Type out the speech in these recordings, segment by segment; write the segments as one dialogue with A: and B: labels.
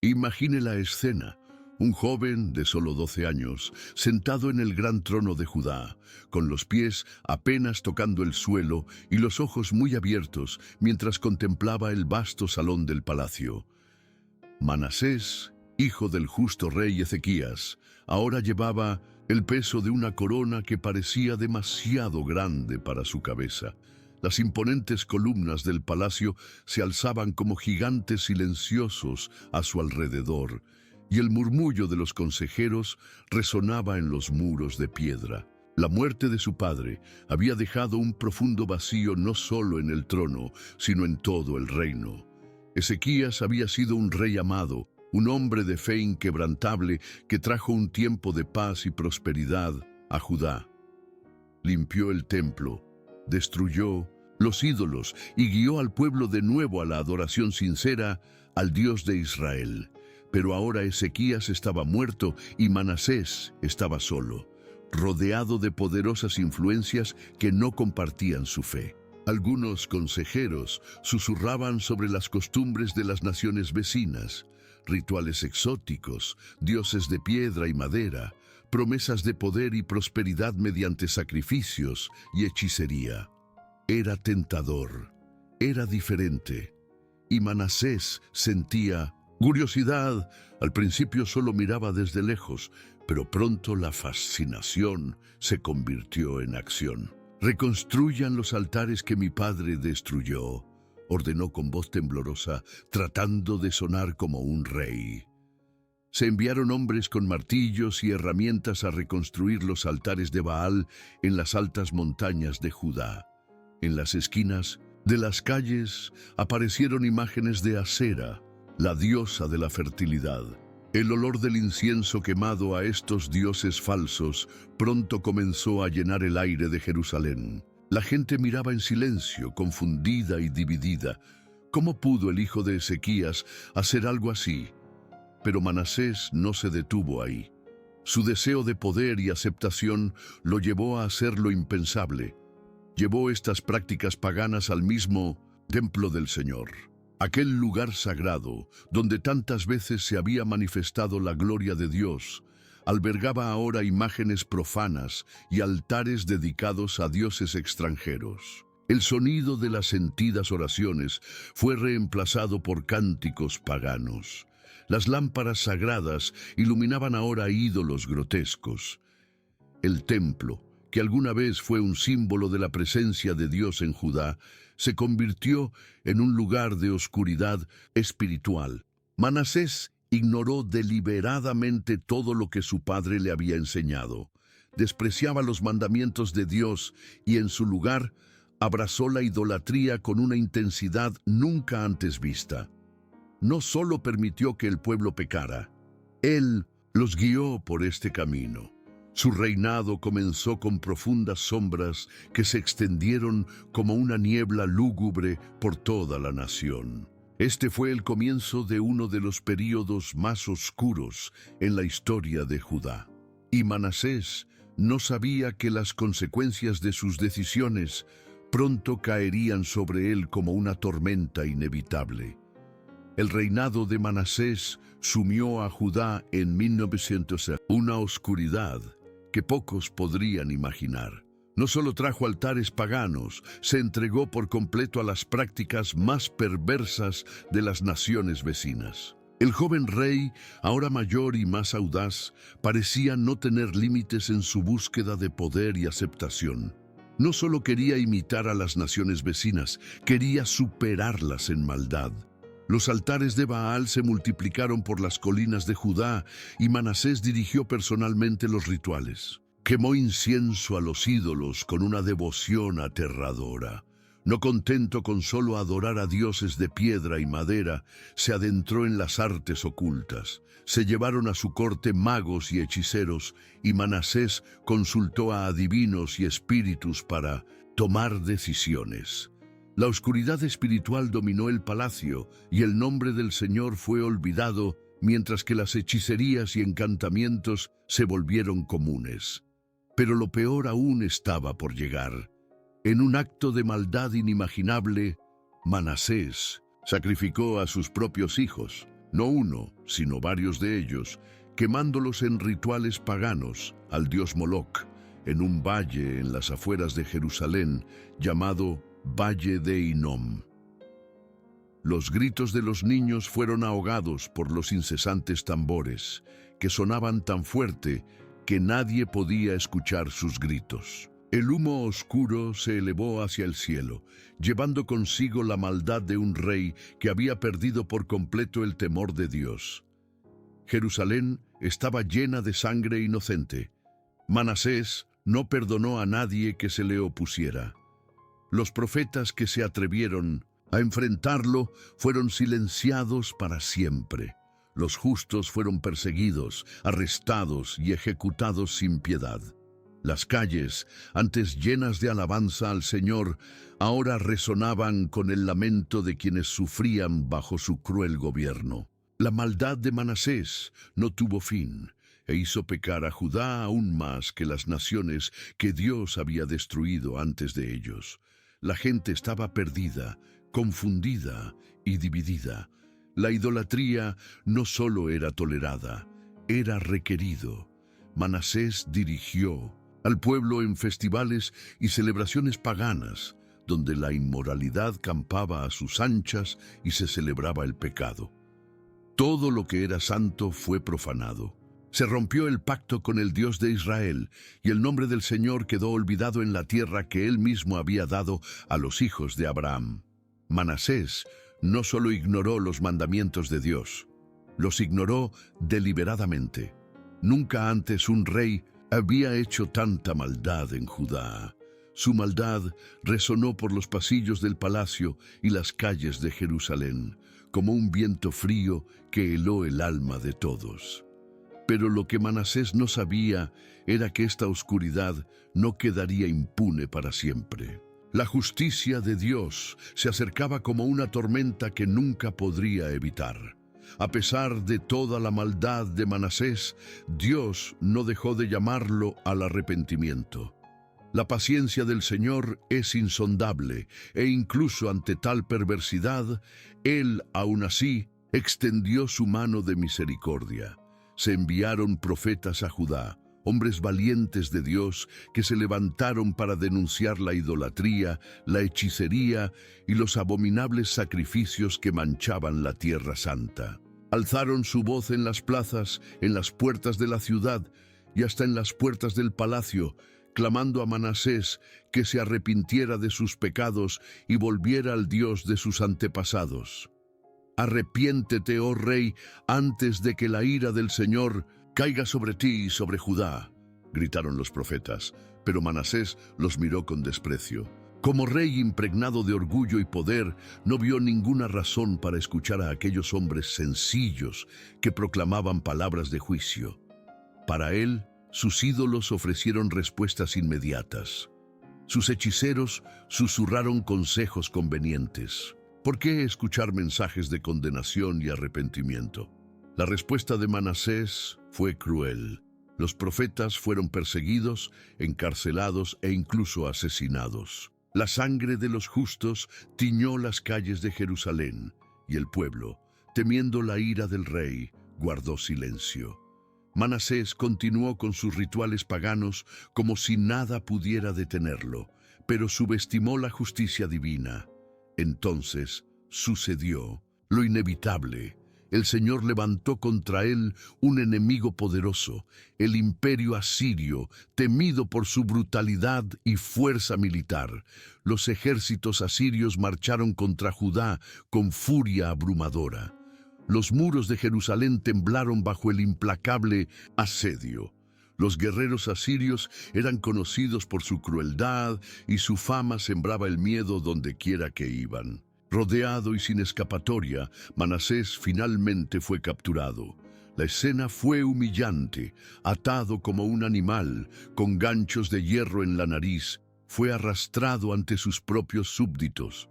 A: Imagine la escena. Un joven de solo 12 años, sentado en el gran trono de Judá, con los pies apenas tocando el suelo y los ojos muy abiertos mientras contemplaba el vasto salón del palacio. Manasés, hijo del justo rey Ezequías, ahora llevaba el peso de una corona que parecía demasiado grande para su cabeza. Las imponentes columnas del palacio se alzaban como gigantes silenciosos a su alrededor, y el murmullo de los consejeros resonaba en los muros de piedra. La muerte de su padre había dejado un profundo vacío no solo en el trono, sino en todo el reino. Ezequías había sido un rey amado, un hombre de fe inquebrantable que trajo un tiempo de paz y prosperidad a Judá. Limpió el templo, destruyó los ídolos y guió al pueblo de nuevo a la adoración sincera al Dios de Israel. Pero ahora Ezequías estaba muerto y Manasés estaba solo, rodeado de poderosas influencias que no compartían su fe. Algunos consejeros susurraban sobre las costumbres de las naciones vecinas, rituales exóticos, dioses de piedra y madera, promesas de poder y prosperidad mediante sacrificios y hechicería. Era tentador, era diferente, y Manasés sentía curiosidad. Al principio solo miraba desde lejos, pero pronto la fascinación se convirtió en acción. «Reconstruyan los altares que mi padre destruyó», ordenó con voz temblorosa, tratando de sonar como un rey. Se enviaron hombres con martillos y herramientas a reconstruir los altares de Baal en las altas montañas de Judá. En las esquinas de las calles aparecieron imágenes de Asera, la diosa de la fertilidad. El olor del incienso quemado a estos dioses falsos pronto comenzó a llenar el aire de Jerusalén. La gente miraba en silencio, confundida y dividida. ¿Cómo pudo el hijo de Ezequías hacer algo así? Pero Manasés no se detuvo ahí. Su deseo de poder y aceptación lo llevó a hacer lo impensable. Llevó estas prácticas paganas al mismo templo del Señor. Aquel lugar sagrado, donde tantas veces se había manifestado la gloria de Dios, albergaba ahora imágenes profanas y altares dedicados a dioses extranjeros. El sonido de las sentidas oraciones fue reemplazado por cánticos paganos. Las lámparas sagradas iluminaban ahora ídolos grotescos. El templo, que alguna vez fue un símbolo de la presencia de Dios en Judá, se convirtió en un lugar de oscuridad espiritual. Manasés ignoró deliberadamente todo lo que su padre le había enseñado. Despreciaba los mandamientos de Dios y en su lugar abrazó la idolatría con una intensidad nunca antes vista. No solo permitió que el pueblo pecara, él los guió por este camino. Su reinado comenzó con profundas sombras que se extendieron como una niebla lúgubre por toda la nación. Este fue el comienzo de uno de los períodos más oscuros en la historia de Judá. Y Manasés no sabía que las consecuencias de sus decisiones pronto caerían sobre él como una tormenta inevitable. El reinado de Manasés sumió a Judá en 1900 una oscuridad que pocos podrían imaginar. No solo trajo altares paganos, se entregó por completo a las prácticas más perversas de las naciones vecinas. El joven rey, ahora mayor y más audaz, parecía no tener límites en su búsqueda de poder y aceptación. No solo quería imitar a las naciones vecinas, quería superarlas en maldad. Los altares de Baal se multiplicaron por las colinas de Judá y Manasés dirigió personalmente los rituales. Quemó incienso a los ídolos con una devoción aterradora. No contento con solo adorar a dioses de piedra y madera, se adentró en las artes ocultas. Se llevaron a su corte magos y hechiceros, y Manasés consultó a adivinos y espíritus para tomar decisiones. La oscuridad espiritual dominó el palacio y el nombre del Señor fue olvidado, mientras que las hechicerías y encantamientos se volvieron comunes. Pero lo peor aún estaba por llegar. En un acto de maldad inimaginable, Manasés sacrificó a sus propios hijos. no uno, sino varios de ellos, quemándolos en rituales paganos al dios Moloc, en un valle en las afueras de Jerusalén llamado Valle de Hinnom. Los gritos de los niños fueron ahogados por los incesantes tambores, que sonaban tan fuerte que nadie podía escuchar sus gritos. El humo oscuro se elevó hacia el cielo, llevando consigo la maldad de un rey que había perdido por completo el temor de Dios. Jerusalén estaba llena de sangre inocente. Manasés no perdonó a nadie que se le opusiera. Los profetas que se atrevieron a enfrentarlo fueron silenciados para siempre. Los justos fueron perseguidos, arrestados y ejecutados sin piedad. Las calles, antes llenas de alabanza al Señor, ahora resonaban con el lamento de quienes sufrían bajo su cruel gobierno. La maldad de Manasés no tuvo fin e hizo pecar a Judá aún más que las naciones que Dios había destruido antes de ellos. La gente estaba perdida, confundida y dividida. La idolatría no solo era tolerada, era requerido. Manasés dirigió al pueblo en festivales y celebraciones paganas, donde la inmoralidad campaba a sus anchas y se celebraba el pecado. Todo lo que era santo fue profanado. Se rompió el pacto con el Dios de Israel, y el nombre del Señor quedó olvidado en la tierra que Él mismo había dado a los hijos de Abraham. Manasés no solo ignoró los mandamientos de Dios, los ignoró deliberadamente. Nunca antes un rey había hecho tanta maldad en Judá. Su maldad resonó por los pasillos del palacio y las calles de Jerusalén, como un viento frío que heló el alma de todos. Pero lo que Manasés no sabía era que esta oscuridad no quedaría impune para siempre. La justicia de Dios se acercaba como una tormenta que nunca podría evitar. A pesar de toda la maldad de Manasés, Dios no dejó de llamarlo al arrepentimiento. La paciencia del Señor es insondable, e incluso ante tal perversidad, Él, aún así, extendió su mano de misericordia. Se enviaron profetas a Judá, hombres valientes de Dios que se levantaron para denunciar la idolatría, la hechicería y los abominables sacrificios que manchaban la tierra santa. Alzaron su voz en las plazas, en las puertas de la ciudad y hasta en las puertas del palacio, clamando a Manasés que se arrepintiera de sus pecados y volviera al Dios de sus antepasados. «Arrepiéntete, oh rey, antes de que la ira del Señor caiga sobre ti y sobre Judá», gritaron los profetas, pero Manasés los miró con desprecio. Como rey impregnado de orgullo y poder, no vio ninguna razón para escuchar a aquellos hombres sencillos que proclamaban palabras de juicio. Para él, sus ídolos ofrecieron respuestas inmediatas. Sus hechiceros susurraron consejos convenientes. ¿Por qué escuchar mensajes de condenación y arrepentimiento? La respuesta de Manasés fue cruel. Los profetas fueron perseguidos, encarcelados e incluso asesinados. La sangre de los justos tiñó las calles de Jerusalén, y el pueblo, temiendo la ira del rey, guardó silencio. Manasés continuó con sus rituales paganos como si nada pudiera detenerlo, pero subestimó la justicia divina. Entonces sucedió lo inevitable. El Señor levantó contra él un enemigo poderoso, el imperio asirio, temido por su brutalidad y fuerza militar. Los ejércitos asirios marcharon contra Judá con furia abrumadora. Los muros de Jerusalén temblaron bajo el implacable asedio. Los guerreros asirios eran conocidos por su crueldad y su fama sembraba el miedo donde quiera que iban. Rodeado y sin escapatoria, Manasés finalmente fue capturado. La escena fue humillante. Atado como un animal, con ganchos de hierro en la nariz, fue arrastrado ante sus propios súbditos.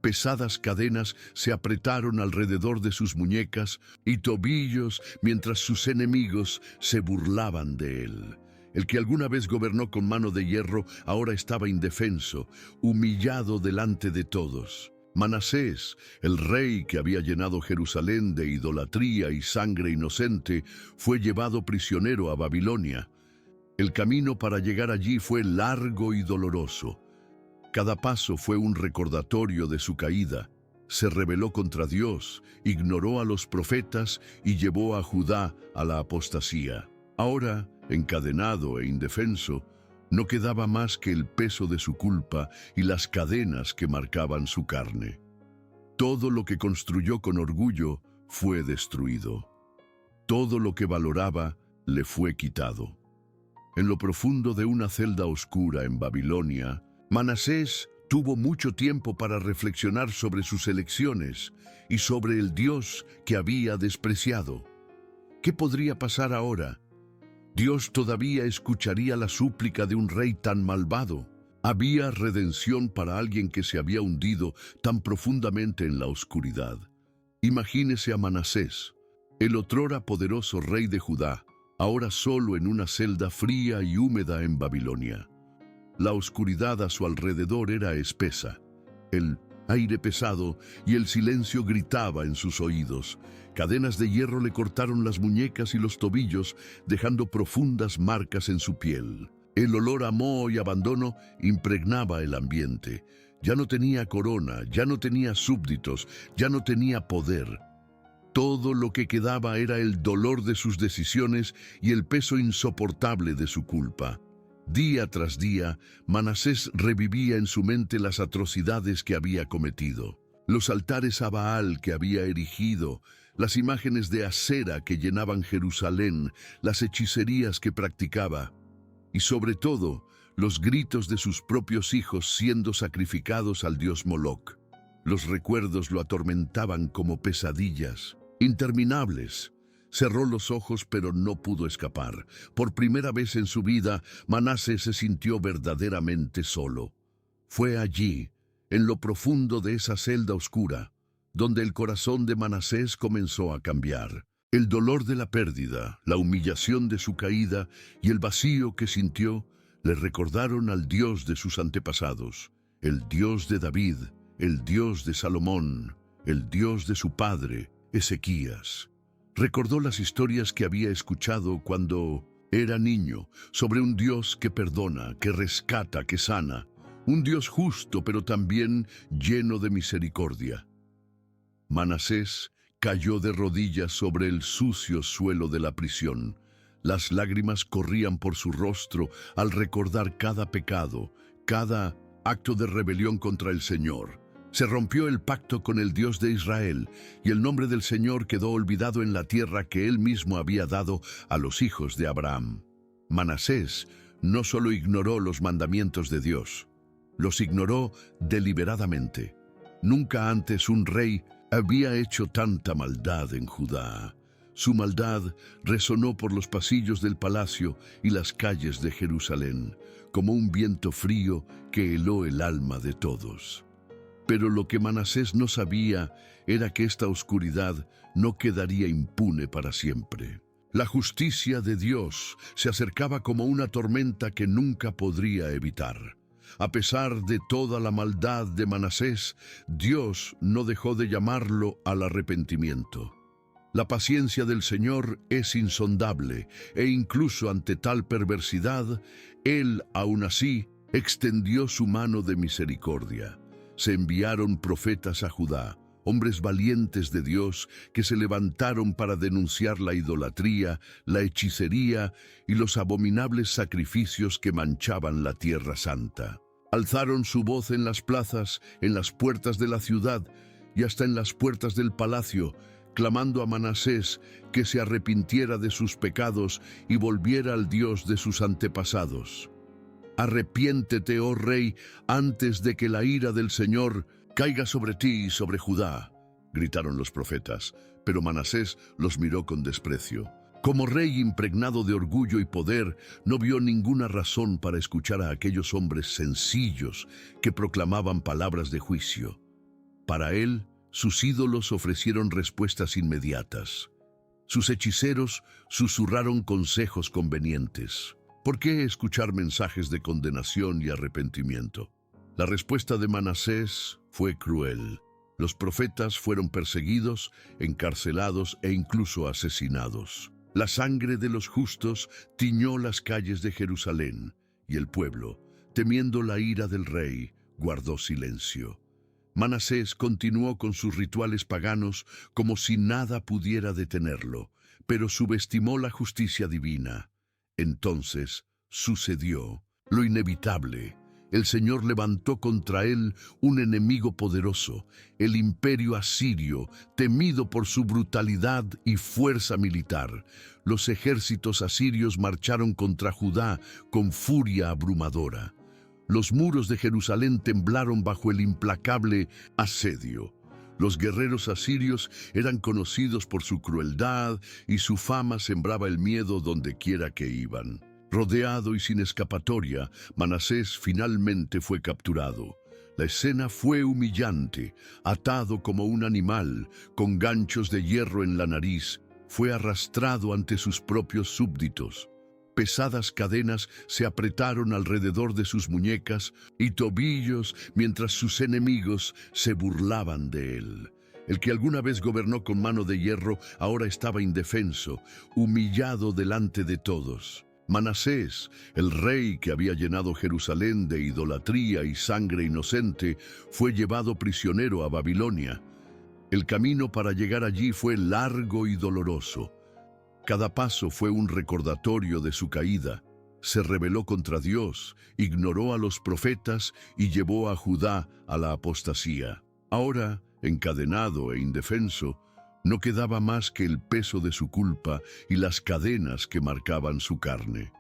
A: Pesadas cadenas se apretaron alrededor de sus muñecas y tobillos mientras sus enemigos se burlaban de él. El que alguna vez gobernó con mano de hierro ahora estaba indefenso, humillado delante de todos. Manasés, el rey que había llenado Jerusalén de idolatría y sangre inocente, fue llevado prisionero a Babilonia. El camino para llegar allí fue largo y doloroso. Cada paso fue un recordatorio de su caída. Se rebeló contra Dios, ignoró a los profetas y llevó a Judá a la apostasía. Ahora, encadenado e indefenso, no quedaba más que el peso de su culpa y las cadenas que marcaban su carne. Todo lo que construyó con orgullo fue destruido. Todo lo que valoraba le fue quitado. En lo profundo de una celda oscura en Babilonia, Manasés tuvo mucho tiempo para reflexionar sobre sus elecciones y sobre el Dios que había despreciado. ¿Qué podría pasar ahora? Dios todavía escucharía la súplica de un rey tan malvado. Había redención para alguien que se había hundido tan profundamente en la oscuridad. Imagínese a Manasés, el otrora poderoso rey de Judá, ahora solo en una celda fría y húmeda en Babilonia. La oscuridad a su alrededor era espesa. El aire pesado y el silencio gritaba en sus oídos. Cadenas de hierro le cortaron las muñecas y los tobillos, dejando profundas marcas en su piel. El olor a moho y abandono impregnaba el ambiente. Ya no tenía corona, ya no tenía súbditos, ya no tenía poder. Todo lo que quedaba era el dolor de sus decisiones y el peso insoportable de su culpa. Día tras día, Manasés revivía en su mente las atrocidades que había cometido. Los altares a Baal que había erigido, las imágenes de Asera que llenaban Jerusalén, las hechicerías que practicaba, y sobre todo, los gritos de sus propios hijos siendo sacrificados al dios Moloc. Los recuerdos lo atormentaban como pesadillas interminables. Cerró los ojos, pero no pudo escapar. Por primera vez en su vida, Manasés se sintió verdaderamente solo. Fue allí, en lo profundo de esa celda oscura, donde el corazón de Manasés comenzó a cambiar. El dolor de la pérdida, la humillación de su caída y el vacío que sintió le recordaron al Dios de sus antepasados, el Dios de David, el Dios de Salomón, el Dios de su padre, Ezequías. Recordó las historias que había escuchado cuando era niño sobre un Dios que perdona, que rescata, que sana, un Dios justo pero también lleno de misericordia. Manasés cayó de rodillas sobre el sucio suelo de la prisión. Las lágrimas corrían por su rostro al recordar cada pecado, cada acto de rebelión contra el Señor. Se rompió el pacto con el Dios de Israel, y el nombre del Señor quedó olvidado en la tierra que él mismo había dado a los hijos de Abraham. Manasés no solo ignoró los mandamientos de Dios, los ignoró deliberadamente. Nunca antes un rey había hecho tanta maldad en Judá. Su maldad resonó por los pasillos del palacio y las calles de Jerusalén, como un viento frío que heló el alma de todos. Pero lo que Manasés no sabía era que esta oscuridad no quedaría impune para siempre. La justicia de Dios se acercaba como una tormenta que nunca podría evitar. A pesar de toda la maldad de Manasés, Dios no dejó de llamarlo al arrepentimiento. La paciencia del Señor es insondable, e incluso ante tal perversidad, Él, aún así, extendió su mano de misericordia. Se enviaron profetas a Judá, hombres valientes de Dios que se levantaron para denunciar la idolatría, la hechicería y los abominables sacrificios que manchaban la tierra santa. Alzaron su voz en las plazas, en las puertas de la ciudad y hasta en las puertas del palacio, clamando a Manasés que se arrepintiera de sus pecados y volviera al Dios de sus antepasados. «Arrepiéntete, oh rey, antes de que la ira del Señor caiga sobre ti y sobre Judá», gritaron los profetas, pero Manasés los miró con desprecio. Como rey impregnado de orgullo y poder, no vio ninguna razón para escuchar a aquellos hombres sencillos que proclamaban palabras de juicio. Para él, sus ídolos ofrecieron respuestas inmediatas. Sus hechiceros susurraron consejos convenientes. ¿Por qué escuchar mensajes de condenación y arrepentimiento? La respuesta de Manasés fue cruel. Los profetas fueron perseguidos, encarcelados e incluso asesinados. La sangre de los justos tiñó las calles de Jerusalén, y el pueblo, temiendo la ira del rey, guardó silencio. Manasés continuó con sus rituales paganos como si nada pudiera detenerlo, pero subestimó la justicia divina. Entonces sucedió lo inevitable. El Señor levantó contra él un enemigo poderoso, el imperio asirio, temido por su brutalidad y fuerza militar. Los ejércitos asirios marcharon contra Judá con furia abrumadora. Los muros de Jerusalén temblaron bajo el implacable asedio. Los guerreros asirios eran conocidos por su crueldad y su fama sembraba el miedo donde quiera que iban. Rodeado y sin escapatoria, Manasés finalmente fue capturado. La escena fue humillante. Atado como un animal, con ganchos de hierro en la nariz, fue arrastrado ante sus propios súbditos. Pesadas cadenas se apretaron alrededor de sus muñecas y tobillos mientras sus enemigos se burlaban de él. El que alguna vez gobernó con mano de hierro ahora estaba indefenso, humillado delante de todos. Manasés, el rey que había llenado Jerusalén de idolatría y sangre inocente, fue llevado prisionero a Babilonia. El camino para llegar allí fue largo y doloroso. Cada paso fue un recordatorio de su caída. Se rebeló contra Dios, ignoró a los profetas y llevó a Judá a la apostasía. Ahora, encadenado e indefenso, no quedaba más que el peso de su culpa y las cadenas que marcaban su carne.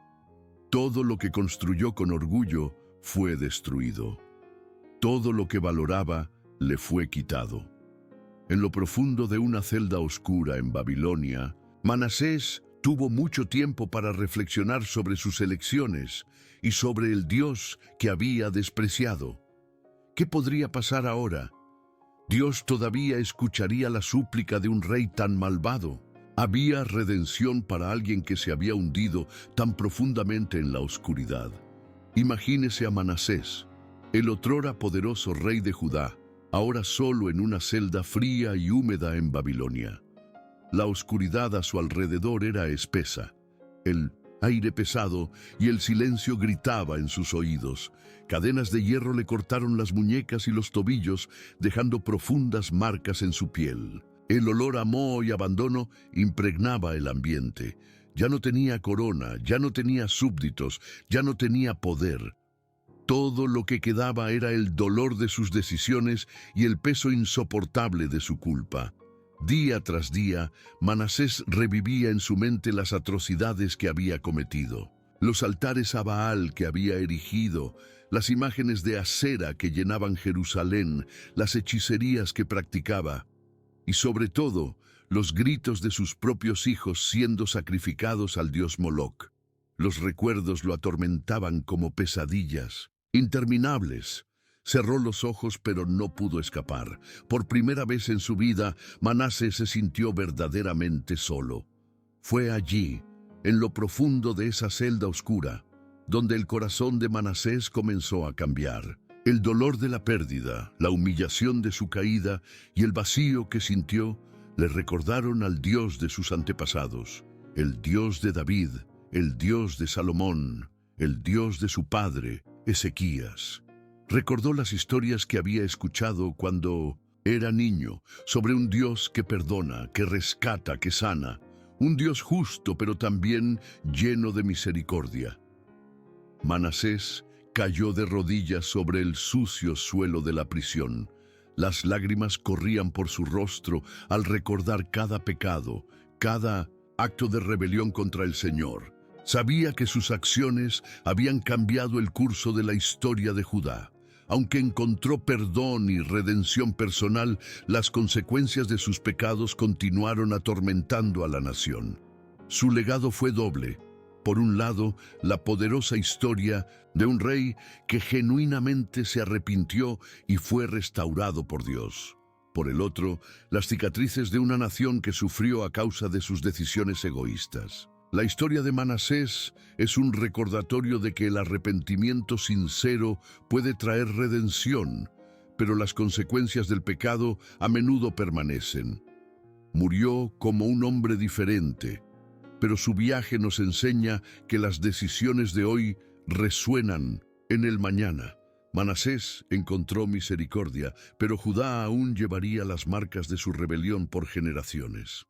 A: Todo lo que construyó con orgullo fue destruido. Todo lo que valoraba le fue quitado. En lo profundo de una celda oscura en Babilonia, Manasés tuvo mucho tiempo para reflexionar sobre sus elecciones y sobre el Dios que había despreciado. ¿Qué podría pasar ahora? ¿Dios todavía escucharía la súplica de un rey tan malvado? ¿Había redención para alguien que se había hundido tan profundamente en la oscuridad? Imagínese a Manasés, el otrora poderoso rey de Judá, ahora solo en una celda fría y húmeda en Babilonia. La oscuridad a su alrededor era espesa, el aire pesado y el silencio gritaba en sus oídos. Cadenas de hierro le cortaron las muñecas y los tobillos, dejando profundas marcas en su piel. El olor a moho y abandono impregnaba el ambiente. Ya no tenía corona, ya no tenía súbditos, ya no tenía poder. Todo lo que quedaba era el dolor de sus decisiones y el peso insoportable de su culpa. Día tras día, Manasés revivía en su mente las atrocidades que había cometido. Los altares a Baal que había erigido, las imágenes de Asera que llenaban Jerusalén, las hechicerías que practicaba, y sobre todo, los gritos de sus propios hijos siendo sacrificados al dios Moloc. Los recuerdos lo atormentaban como pesadillas, interminables. Cerró los ojos, pero no pudo escapar. Por primera vez en su vida, Manasés se sintió verdaderamente solo. Fue allí, en lo profundo de esa celda oscura, donde el corazón de Manasés comenzó a cambiar. El dolor de la pérdida, la humillación de su caída y el vacío que sintió le recordaron al Dios de sus antepasados, el Dios de David, el Dios de Salomón, el Dios de su padre, Ezequías. Recordó las historias que había escuchado cuando era niño sobre un Dios que perdona, que rescata, que sana, un Dios justo pero también lleno de misericordia. Manasés cayó de rodillas sobre el sucio suelo de la prisión. Las lágrimas corrían por su rostro al recordar cada pecado, cada acto de rebelión contra el Señor. Sabía que sus acciones habían cambiado el curso de la historia de Judá. Aunque encontró perdón y redención personal, las consecuencias de sus pecados continuaron atormentando a la nación. Su legado fue doble. Por un lado, la poderosa historia de un rey que genuinamente se arrepintió y fue restaurado por Dios. Por el otro, las cicatrices de una nación que sufrió a causa de sus decisiones egoístas. La historia de Manasés es un recordatorio de que el arrepentimiento sincero puede traer redención, pero las consecuencias del pecado a menudo permanecen. Murió como un hombre diferente, pero su viaje nos enseña que las decisiones de hoy resuenan en el mañana. Manasés encontró misericordia, pero Judá aún llevaría las marcas de su rebelión por generaciones.